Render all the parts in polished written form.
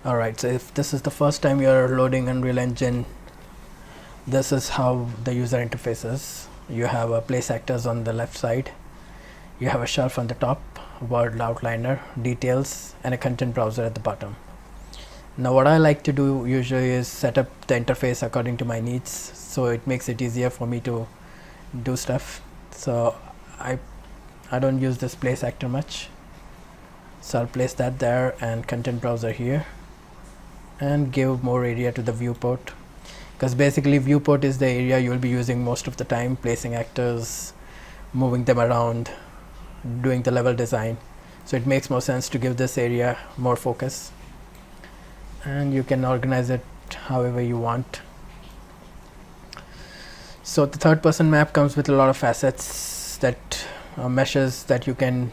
Alright, so if this is the first time you're loading Unreal Engine, this is how the user interface is. You have a place actors on the left side, you have a shelf on the top, word outliner, details, and a content browser at the bottom. Now what I like to do usually is set up the interface according to my needs, so it makes it easier for me to do stuff. So I don't use this place actor much, so I'll place that there and content browser here and give more area to the viewport, because basically viewport is the area you'll be using most of the time, placing actors, moving them around, doing the level design. So it makes more sense to give this area more focus, and you can organize it however you want. So the third person map comes with a lot of assets, that meshes that you can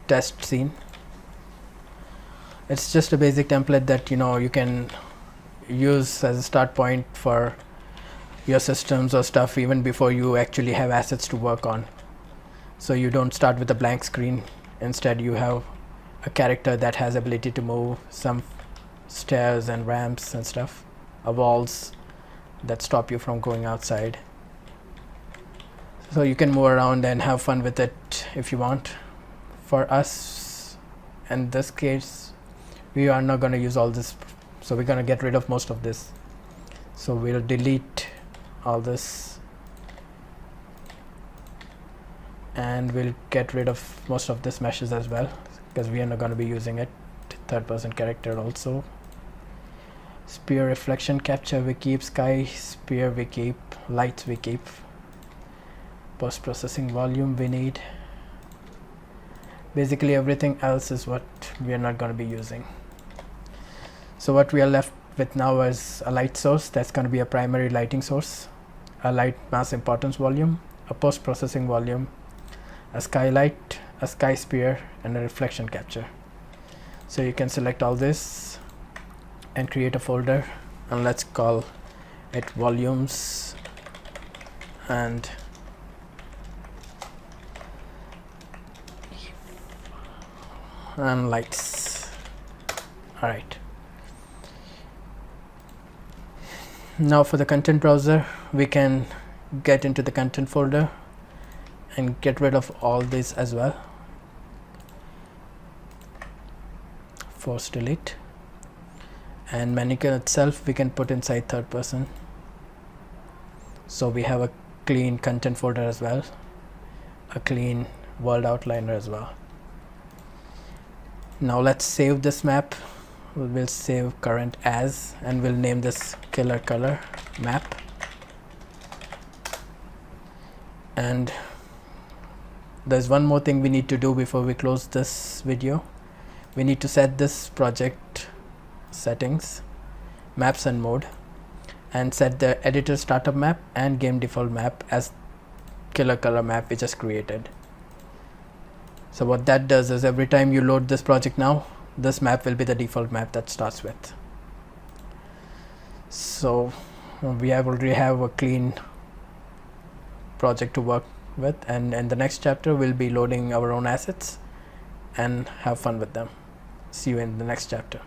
test scene. It's just a basic template that you can use as a start point for your systems or stuff even before you actually have assets to work on. So you don't start with a blank screen. Instead you have a character that has ability to move, some stairs and ramps and stuff, walls that stop you from going outside. So you can move around and have fun with it if you want. For us, in this case, we are not going to use all this, so we're going to get rid of most of this. So we'll delete all this and we'll get rid of most of this meshes as well, because we are not going to be using it. Third person character also. Spear reflection capture we keep, sky spear we keep, lights we keep, post processing volume we need. Basically everything else is what we are not going to be using. So what we are left with now is a light source that's going to be a primary lighting source, a light mass importance volume, a post processing volume, a skylight, a sky spear, and a reflection capture. So you can select all this and create a folder, and let's call it volumes and lights. Alright, now for the content browser, we can get into the content folder and get rid of all this as well. Force delete, and mannequin itself we can put inside third person, so we have a clean content folder as well, a clean world outliner as well. Now let's save this map. We'll save current as, and we'll name this killer color map. And there's one more thing we need to do before we close this video. We need to set this project settings, maps and mode, and set the editor startup map and game default map as killer color map we just created. So what that does is every time you load this project now, this map will be the default map that starts with. So we already have a clean project to work with, and in the next chapter we'll be loading our own assets and have fun with them. See you in the next chapter.